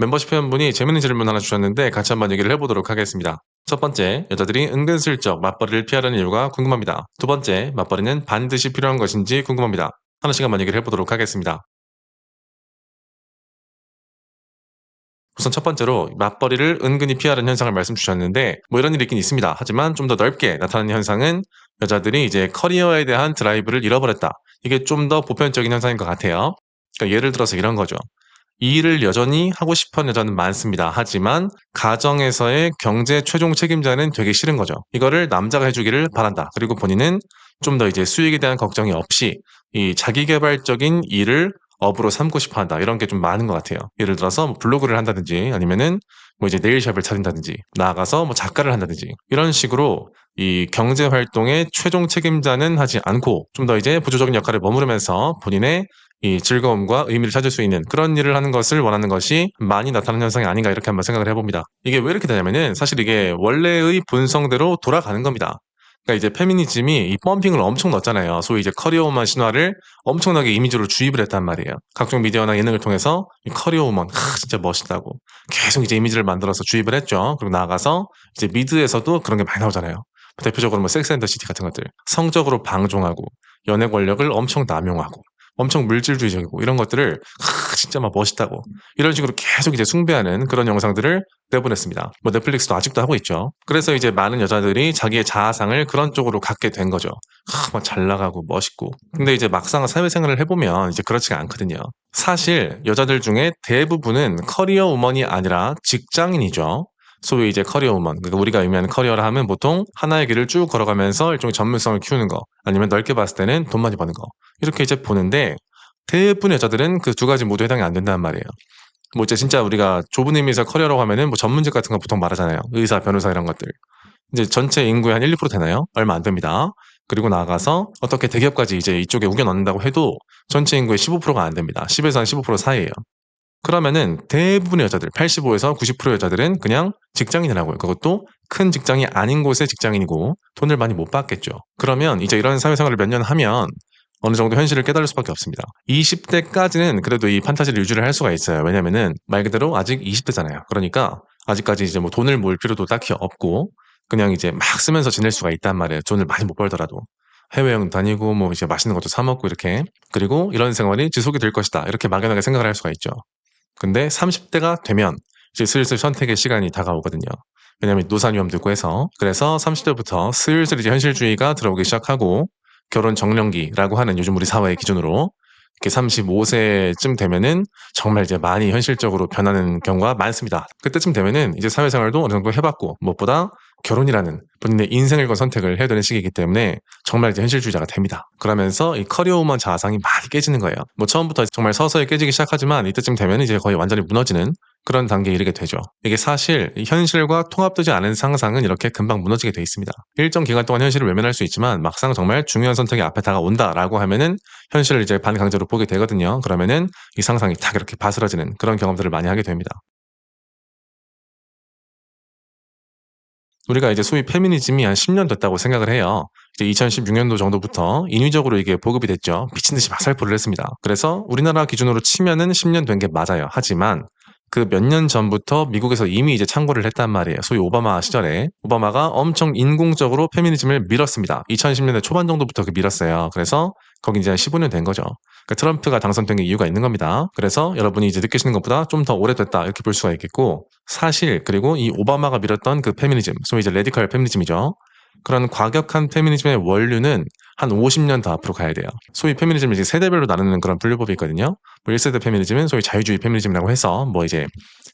멤버십 회원분이 재밌는 질문 하나 주셨는데 같이 한번 얘기를 해보도록 하겠습니다. 첫 번째, 여자들이 은근슬쩍 맞벌이를 피하려는 이유가 궁금합니다. 두 번째, 맞벌이는 반드시 필요한 것인지 궁금합니다. 하나씩 한번 얘기를 해보도록 하겠습니다. 우선 첫 번째로 맞벌이를 은근히 피하는 현상을 말씀 주셨는데 뭐 이런 일이 있긴 있습니다. 하지만 좀 더 넓게 나타나는 현상은 여자들이 이제 커리어에 대한 드라이브를 잃어버렸다. 이게 좀 더 보편적인 현상인 것 같아요. 그러니까 예를 들어서 이런 거죠. 이 일을 여전히 하고 싶어하는 여자는 많습니다. 하지만 가정에서의 경제 최종 책임자는 되기 싫은 거죠. 이거를 남자가 해주기를 바란다. 그리고 본인은 좀 더 이제 수익에 대한 걱정이 없이 이 자기계발적인 일을 업으로 삼고 싶어 한다. 이런 게 좀 많은 것 같아요. 예를 들어서 뭐 블로그를 한다든지 아니면은 뭐 이제 네일샵을 차린다든지 나아가서 뭐 작가를 한다든지 이런 식으로 이 경제 활동의 최종 책임자는 하지 않고 좀 더 이제 부조적인 역할에 머무르면서 본인의 이 즐거움과 의미를 찾을 수 있는 그런 일을 하는 것을 원하는 것이 많이 나타나는 현상이 아닌가 이렇게 한번 생각을 해봅니다. 이게 왜 이렇게 되냐면은 사실 이게 원래의 본성대로 돌아가는 겁니다. 그러니까 이제 페미니즘이 이 펌핑을 엄청 넣었잖아요. 소위 이제 커리어우먼 신화를 엄청나게 이미지로 주입을 했단 말이에요. 각종 미디어나 예능을 통해서 이 커리어우먼, 진짜 멋있다고 계속 이제 이미지를 만들어서 주입을 했죠. 그리고 나아가서 이제 미드에서도 그런 게 많이 나오잖아요. 대표적으로 뭐 섹스 앤 더 시티 같은 것들. 성적으로 방종하고 연애 권력을 엄청 남용하고 엄청 물질주의적이고 이런 것들을 진짜 막 멋있다고 이런 식으로 계속 이제 숭배하는 그런 영상들을 내보냈습니다. 뭐 넷플릭스도 아직도 하고 있죠. 그래서 이제 많은 여자들이 자기의 자아상을 그런 쪽으로 갖게 된 거죠. 막 잘 나가고 멋있고. 근데 이제 막상 사회생활을 해보면 이제 그렇지가 않거든요. 사실 여자들 중에 대부분은 커리어 우먼이 아니라 직장인이죠. 소위 이제 커리어 우먼. 그러니까 우리가 의미하는 커리어라 하면 보통 하나의 길을 쭉 걸어가면서 일종의 전문성을 키우는 거, 아니면 넓게 봤을 때는 돈 많이 버는 거. 이렇게 이제 보는데 대부분의 여자들은 그 두 가지 모두 해당이 안 된단 말이에요. 뭐 이제 진짜 우리가 좁은 의미에서 커리어라고 하면은 뭐 전문직 같은 거 보통 말하잖아요. 의사, 변호사 이런 것들. 이제 전체 인구의 한 1~2% 되나요? 얼마 안 됩니다. 그리고 나아가서 어떻게 대기업까지 이제 이쪽에 우겨 넣는다고 해도 전체 인구의 15%가 안 됩니다. 10에서 한 15% 사이예요. 그러면은 대부분의 여자들, 85에서 90% 여자들은 그냥 직장인이라고요. 그것도 큰 직장이 아닌 곳의 직장인이고 돈을 많이 못 받겠죠. 그러면 이제 이런 사회생활을 몇 년 하면 어느 정도 현실을 깨달을 수밖에 없습니다. 20대까지는 그래도 이 판타지를 유지를 할 수가 있어요. 왜냐면은 말 그대로 아직 20대잖아요. 그러니까 아직까지 이제 뭐 돈을 모을 필요도 딱히 없고 그냥 이제 막 쓰면서 지낼 수가 있단 말이에요. 돈을 많이 못 벌더라도. 해외여행 다니고 뭐 이제 맛있는 것도 사 먹고 이렇게. 그리고 이런 생활이 지속이 될 것이다. 이렇게 막연하게 생각을 할 수가 있죠. 근데 30대가 되면 이제 슬슬 선택의 시간이 다가오거든요. 왜냐면 노산 위험도 있고 해서. 그래서 30대부터 슬슬 이제 현실주의가 들어오기 시작하고 결혼 정년기라고 하는 요즘 우리 사회의 기준으로 이렇게 35세쯤 되면은 정말 이제 많이 현실적으로 변하는 경우가 많습니다. 그때쯤 되면은 이제 사회생활도 어느 정도 해봤고 무엇보다 결혼이라는 본인의 인생을 건 선택을 해야 되는 시기이기 때문에 정말 이제 현실주의자가 됩니다. 그러면서 이 커리어우먼 자아상이 많이 깨지는 거예요. 뭐 처음부터 정말 서서히 깨지기 시작하지만 이때쯤 되면 이제 거의 완전히 무너지는 그런 단계에 이르게 되죠. 이게 사실 이 현실과 통합되지 않은 상상은 이렇게 금방 무너지게 돼 있습니다. 일정 기간 동안 현실을 외면할 수 있지만 막상 정말 중요한 선택이 앞에 다가온다라고 하면은 현실을 이제 반강제로 보게 되거든요. 그러면은 이 상상이 탁 이렇게 바스러지는 그런 경험들을 많이 하게 됩니다. 우리가 이제 소위 페미니즘이 한 10년 됐다고 생각을 해요. 이제 2016년도 정도부터 인위적으로 이게 보급이 됐죠. 미친 듯이 막 살포를 했습니다. 그래서 우리나라 기준으로 치면은 10년 된 게 맞아요. 하지만 그 몇 년 전부터 미국에서 이미 이제 창궐을 했단 말이에요. 소위 오바마 시절에 오바마가 엄청 인공적으로 페미니즘을 밀었습니다. 2010년대 초반 정도부터 그 밀었어요. 그래서 거기 이제 한 15년 된 거죠. 그러니까 트럼프가 당선된 게 이유가 있는 겁니다. 그래서 여러분이 이제 느끼시는 것보다 좀 더 오래됐다 이렇게 볼 수가 있겠고 사실 그리고 이 오바마가 밀었던 그 페미니즘, 소위 이제 레디컬 페미니즘이죠. 그런 과격한 페미니즘의 원류는 한 50년 더 앞으로 가야 돼요. 소위 페미니즘을 이제 세대별로 나누는 그런 분류법이 있거든요. 뭐 1세대 페미니즘은 소위 자유주의 페미니즘이라고 해서 뭐 이제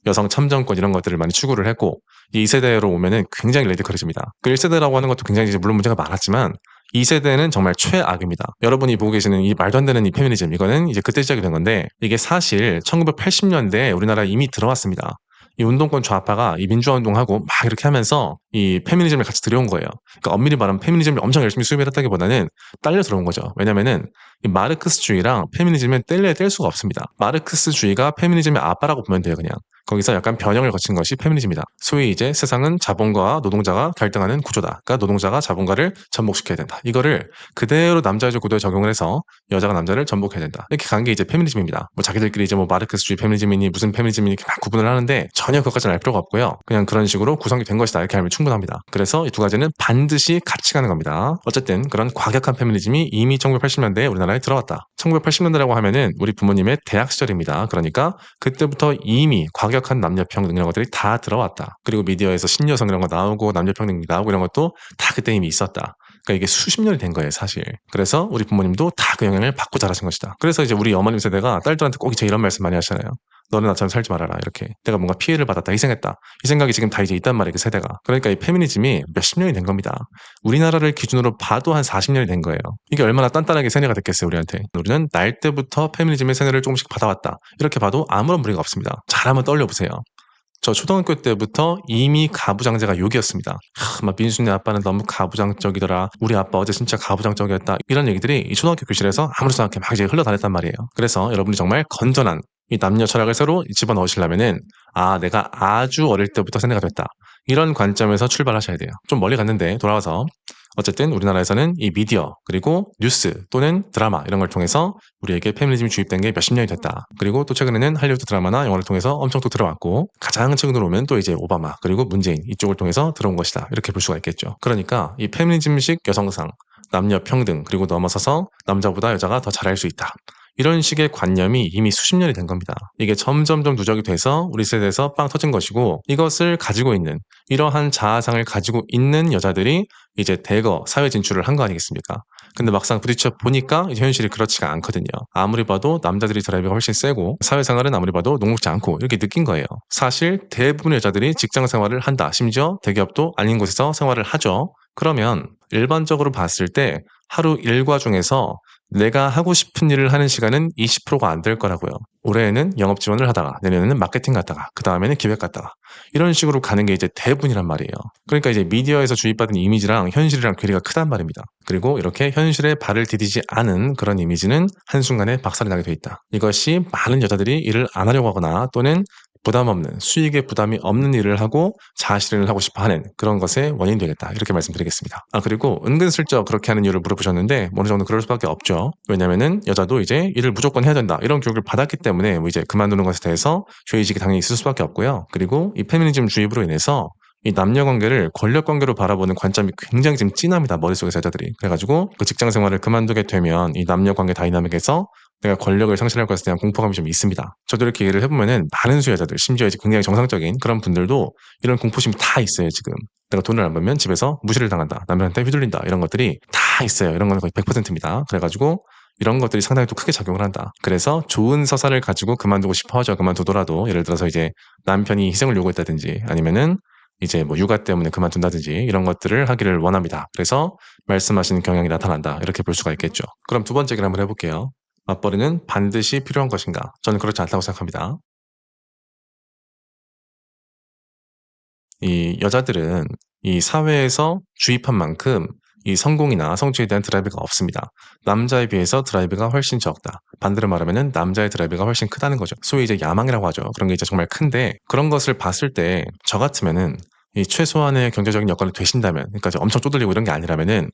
여성 참정권 이런 것들을 많이 추구를 했고 이 2세대로 오면은 굉장히 레디컬해집니다. 그 1세대라고 하는 것도 굉장히 이제 물론 문제가 많았지만 2세대는 정말 최악입니다. 여러분이 보고 계시는 이 말도 안 되는 이 페미니즘 이거는 이제 그때 시작이 된 건데 이게 사실 1980년대에 우리나라에 이미 들어왔습니다. 이 운동권 좌파가 이 민주화 운동하고 막 이렇게 하면서 이 페미니즘을 같이 들여온 거예요. 그러니까 엄밀히 말하면 페미니즘을 엄청 열심히 수입을 했다기보다는 딸려 들어온 거죠. 왜냐면은 이 마르크스주의랑 페미니즘은 뗄래야 뗄 수가 없습니다. 마르크스주의가 페미니즘의 아빠라고 보면 돼요, 그냥. 거기서 약간 변형을 거친 것이 페미니즘이다. 소위 이제 세상은 자본가와 노동자가 갈등하는 구조다. 그러니까 노동자가 자본가를 전복시켜야 된다. 이거를 그대로 남자주의 구도에 적용을 해서 여자가 남자를 전복해야 된다. 이렇게 간 게 이제 페미니즘입니다. 뭐 자기들끼리 이제 뭐 마르크스주의 페미니즘이니 무슨 페미니즘이니 이렇게 막 구분을 하는데 전혀 그것까지는 알 필요가 없고요. 그냥 그런 식으로 구성이 된 것이다. 이렇게 알면 충분합니다. 그래서 이 두 가지는 반드시 같이 가는 겁니다. 어쨌든 그런 과격한 페미니즘이 이미 1980년대에 우리나라에 들어왔다. 1980년대라고 하면은 우리 부모님의 대학 시절입니다. 그러니까 그때부터 이미 과격한 남녀평등 이런 것들이 다 들어왔다. 그리고 미디어에서 신여성 이런 거 나오고 남녀평등 나오고 이런 것도 다 그때 이미 있었다. 그러니까 이게 수십 년이 된 거예요, 사실. 그래서 우리 부모님도 다 그 영향을 받고 자라신 것이다. 그래서 이제 우리 어머님 세대가 딸들한테 꼭 이제 이런 말씀 많이 하시잖아요. 너는 나처럼 살지 말아라. 이렇게. 내가 뭔가 피해를 받았다, 희생했다. 이 생각이 지금 다 이제 있단 말이에요, 그 세대가. 그러니까 이 페미니즘이 몇십 년이 된 겁니다. 우리나라를 기준으로 봐도 한 40년이 된 거예요. 이게 얼마나 단단하게 세뇌가 됐겠어요, 우리한테. 우리는 날 때부터 페미니즘의 세뇌를 조금씩 받아왔다. 이렇게 봐도 아무런 무리가 없습니다. 잘 한번 떠올려보세요. 저 초등학교 때부터 이미 가부장제가 욕이었습니다. 막 민수네 아빠는 너무 가부장적이더라. 우리 아빠 어제 진짜 가부장적이었다. 이런 얘기들이 이 초등학교 교실에서 아무렇지도 않게 막 이제 흘러다녔단 말이에요. 그래서 여러분이 정말 건전한 이 남녀 철학을 새로 집어넣으시려면은 내가 아주 어릴 때부터 세뇌가 됐다. 이런 관점에서 출발하셔야 돼요. 좀 멀리 갔는데 돌아와서 어쨌든 우리나라에서는 이 미디어 그리고 뉴스 또는 드라마 이런 걸 통해서 우리에게 페미니즘이 주입된 게 몇십 년이 됐다. 그리고 또 최근에는 할리우드 드라마나 영화를 통해서 엄청 또 들어왔고 가장 최근으로 오면 또 이제 오바마 그리고 문재인 이쪽을 통해서 들어온 것이다. 이렇게 볼 수가 있겠죠. 그러니까 이 페미니즘식 여성상 남녀 평등 그리고 넘어서서 남자보다 여자가 더 잘할 수 있다. 이런 식의 관념이 이미 수십 년이 된 겁니다. 이게 점점점 누적이 돼서 우리 세대에서 빵 터진 것이고 이것을 가지고 있는 이러한 자아상을 가지고 있는 여자들이 이제 대거 사회 진출을 한 거 아니겠습니까? 근데 막상 부딪혀 보니까 이제 현실이 그렇지가 않거든요. 아무리 봐도 남자들이 드라이브가 훨씬 세고 사회생활은 아무리 봐도 녹록지 않고 이렇게 느낀 거예요. 사실 대부분의 여자들이 직장 생활을 한다. 심지어 대기업도 아닌 곳에서 생활을 하죠. 그러면 일반적으로 봤을 때 하루 일과 중에서 내가 하고 싶은 일을 하는 시간은 20%가 안 될 거라고요. 올해에는 영업 지원을 하다가 내년에는 마케팅 갔다가 그다음에는 기획 갔다가 이런 식으로 가는 게 이제 대부분이란 말이에요. 그러니까 이제 미디어에서 주입받은 이미지랑 현실이랑 괴리가 크단 말입니다. 그리고 이렇게 현실에 발을 디디지 않은 그런 이미지는 한순간에 박살이 나게 돼 있다. 이것이 많은 여자들이 일을 안 하려고 하거나 또는 부담 없는 수익에 부담이 없는 일을 하고 자아실현을 하고 싶어 하는 그런 것의 원인이 되겠다. 이렇게 말씀드리겠습니다. 그리고 은근슬쩍 그렇게 하는 이유를 물어보셨는데 어느 정도 그럴 수밖에 없죠. 왜냐면은 여자도 이제 일을 무조건 해야 된다. 이런 교육을 받았기 때문에 뭐 이제 그만두는 것에 대해서 죄의식이 당연히 있을 수밖에 없고요. 그리고 이 페미니즘 주입으로 인해서 이 남녀 관계를 권력 관계로 바라보는 관점이 굉장히 지금 진합니다. 머릿속에서 여자들이. 그래가지고 그 직장 생활을 그만두게 되면 이 남녀 관계 다이나믹에서 내가 권력을 상실할 것에 대한 공포감이 좀 있습니다. 저도 이렇게 얘기를 해보면은 많은 수 여자들, 심지어 이제 굉장히 정상적인 그런 분들도 이런 공포심이 다 있어요, 지금. 내가 돈을 안 벌면 집에서 무시를 당한다. 남편한테 휘둘린다. 이런 것들이 다 있어요. 이런 건 거의 100%입니다. 그래가지고 이런 것들이 상당히 또 크게 작용을 한다. 그래서 좋은 서사를 가지고 그만두고 싶어 하죠. 그만두더라도 예를 들어서 이제 남편이 희생을 요구했다든지 아니면은 이제 뭐 육아 때문에 그만둔다든지 이런 것들을 하기를 원합니다. 그래서 말씀하시는 경향이 나타난다. 이렇게 볼 수가 있겠죠. 그럼 두 번째 얘기를 한번 해볼게요. 맞벌이는 반드시 필요한 것인가? 저는 그렇지 않다고 생각합니다. 이 여자들은 이 사회에서 주입한 만큼 이 성공이나 성취에 대한 드라이브가 없습니다. 남자에 비해서 드라이브가 훨씬 적다. 반대로 말하면은 남자의 드라이브가 훨씬 크다는 거죠. 소위 이제 야망이라고 하죠. 그런 게 이제 정말 큰데 그런 것을 봤을 때 저 같으면은 이 최소한의 경제적인 여건을 되신다면, 그러니까 엄청 쪼들리고 이런 게 아니라면은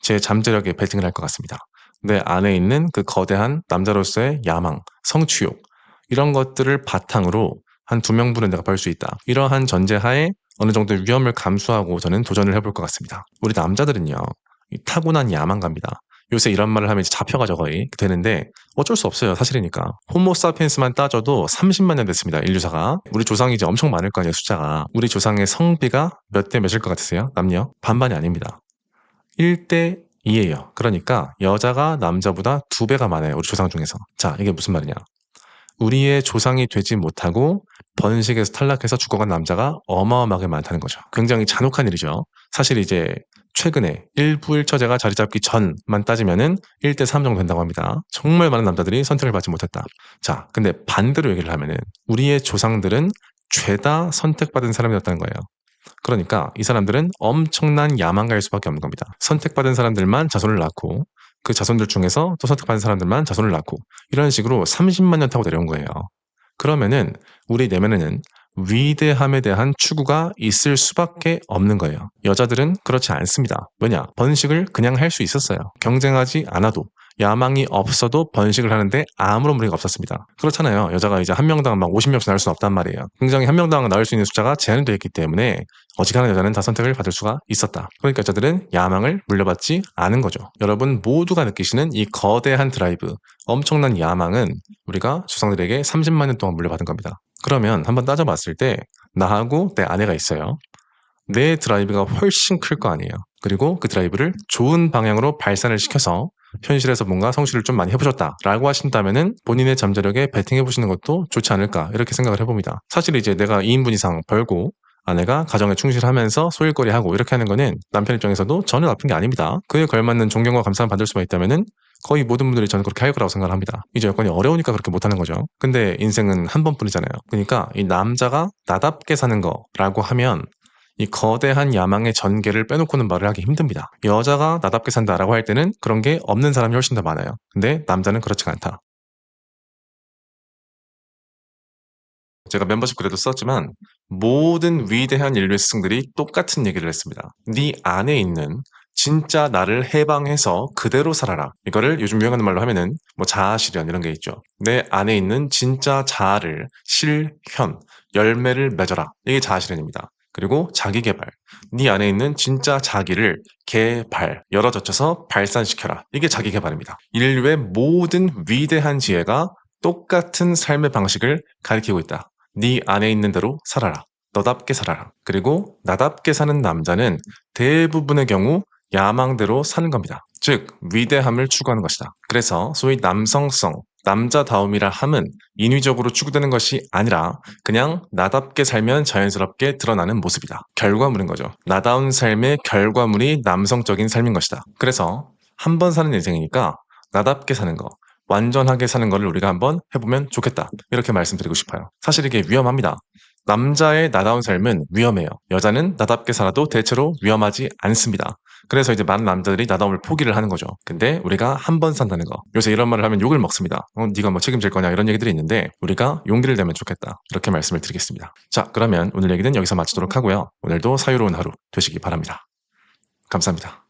제 잠재력에 베팅을 할 것 같습니다. 내 안에 있는 그 거대한 남자로서의 야망, 성취욕 이런 것들을 바탕으로 한 2명분은 내가 벌 수 있다. 이러한 전제하에 어느 정도 위험을 감수하고 저는 도전을 해볼 것 같습니다. 우리 남자들은요. 이 타고난 야망가입니다. 요새 이런 말을 하면 이제 잡혀가죠 거의 되는데 어쩔 수 없어요 사실이니까. 호모사피엔스만 따져도 30만 년 됐습니다 인류사가. 우리 조상이 이제 엄청 많을 거 아니에요 숫자가. 우리 조상의 성비가 몇 대 몇일 것 같으세요? 남녀? 반반이 아닙니다. 1대 2예요. 그러니까 여자가 남자보다 2배가 많아요. 우리 조상 중에서. 자, 이게 무슨 말이냐. 우리의 조상이 되지 못하고 번식에서 탈락해서 죽어간 남자가 어마어마하게 많다는 거죠. 굉장히 잔혹한 일이죠. 사실 이제 최근에 일부 일처제가 자리 잡기 전만 따지면은 1대 3 정도 된다고 합니다. 정말 많은 남자들이 선택을 받지 못했다. 자, 근데 반대로 얘기를 하면은 우리의 조상들은 죄다 선택받은 사람이었다는 거예요. 그러니까 이 사람들은 엄청난 야망가일 수밖에 없는 겁니다. 선택받은 사람들만 자손을 낳고 그 자손들 중에서 또 선택받은 사람들만 자손을 낳고 이런 식으로 30만 년 타고 내려온 거예요. 그러면은 우리 내면에는 위대함에 대한 추구가 있을 수밖에 없는 거예요. 여자들은 그렇지 않습니다. 왜냐? 번식을 그냥 할 수 있었어요. 경쟁하지 않아도 야망이 없어도 번식을 하는데 아무런 무리가 없었습니다. 그렇잖아요. 여자가 이제 한 명당 막 50명씩 낳을 수는 없단 말이에요. 굉장히 한 명당 낳을 수 있는 숫자가 제한이 되어 있기 때문에 어지간한 여자는 다 선택을 받을 수가 있었다. 그러니까 여자들은 야망을 물려받지 않은 거죠. 여러분 모두가 느끼시는 이 거대한 드라이브, 엄청난 야망은 우리가 조상들에게 30만 년 동안 물려받은 겁니다. 그러면 한번 따져봤을 때 나하고 내 아내가 있어요. 내 드라이브가 훨씬 클 거 아니에요. 그리고 그 드라이브를 좋은 방향으로 발산을 시켜서 현실에서 뭔가 성취를 좀 많이 해보셨다라고 하신다면은 본인의 잠재력에 베팅해보시는 것도 좋지 않을까 이렇게 생각을 해봅니다. 사실 이제 내가 2인분 이상 벌고 아내가 가정에 충실하면서 소일거리하고 이렇게 하는 거는 남편 입장에서도 전혀 나쁜 게 아닙니다. 그에 걸맞는 존경과 감사를 받을 수만 있다면은 거의 모든 분들이 저는 그렇게 할 거라고 생각을 합니다. 이제 여건이 어려우니까 그렇게 못하는 거죠. 근데 인생은 한 번뿐이잖아요. 그러니까 이 남자가 나답게 사는 거라고 하면 이 거대한 야망의 전개를 빼놓고는 말을 하기 힘듭니다. 여자가 나답게 산다라고 할 때는 그런 게 없는 사람이 훨씬 더 많아요. 근데 남자는 그렇지가 않다. 제가 멤버십 글에도 썼지만 모든 위대한 인류의 스승들이 똑같은 얘기를 했습니다. 네 안에 있는 진짜 나를 해방해서 그대로 살아라. 이거를 요즘 유행하는 말로 하면은 뭐 자아실현 이런 게 있죠. 내 안에 있는 진짜 자아를 실현, 열매를 맺어라. 이게 자아실현입니다. 그리고 자기개발. 네 안에 있는 진짜 자기를 개발, 열어젖혀서 발산시켜라. 이게 자기개발입니다. 인류의 모든 위대한 지혜가 똑같은 삶의 방식을 가리키고 있다. 네 안에 있는 대로 살아라. 너답게 살아라. 그리고 나답게 사는 남자는 대부분의 경우 야망대로 사는 겁니다. 즉 위대함을 추구하는 것이다. 그래서 소위 남성성, 남자다움이라 함은 인위적으로 추구되는 것이 아니라 그냥 나답게 살면 자연스럽게 드러나는 모습이다. 결과물인 거죠. 나다운 삶의 결과물이 남성적인 삶인 것이다. 그래서 한 번 사는 인생이니까 나답게 사는 거, 완전하게 사는 거를 우리가 한번 해보면 좋겠다. 이렇게 말씀드리고 싶어요. 사실 이게 위험합니다. 남자의 나다운 삶은 위험해요. 여자는 나답게 살아도 대체로 위험하지 않습니다. 그래서 이제 많은 남자들이 나다움을 포기를 하는 거죠. 근데 우리가 한 번 산다는 거. 요새 이런 말을 하면 욕을 먹습니다. 네가 뭐 책임질 거냐 이런 얘기들이 있는데 우리가 용기를 내면 좋겠다. 이렇게 말씀을 드리겠습니다. 자, 그러면 오늘 얘기는 여기서 마치도록 하고요. 오늘도 사유로운 하루 되시기 바랍니다. 감사합니다.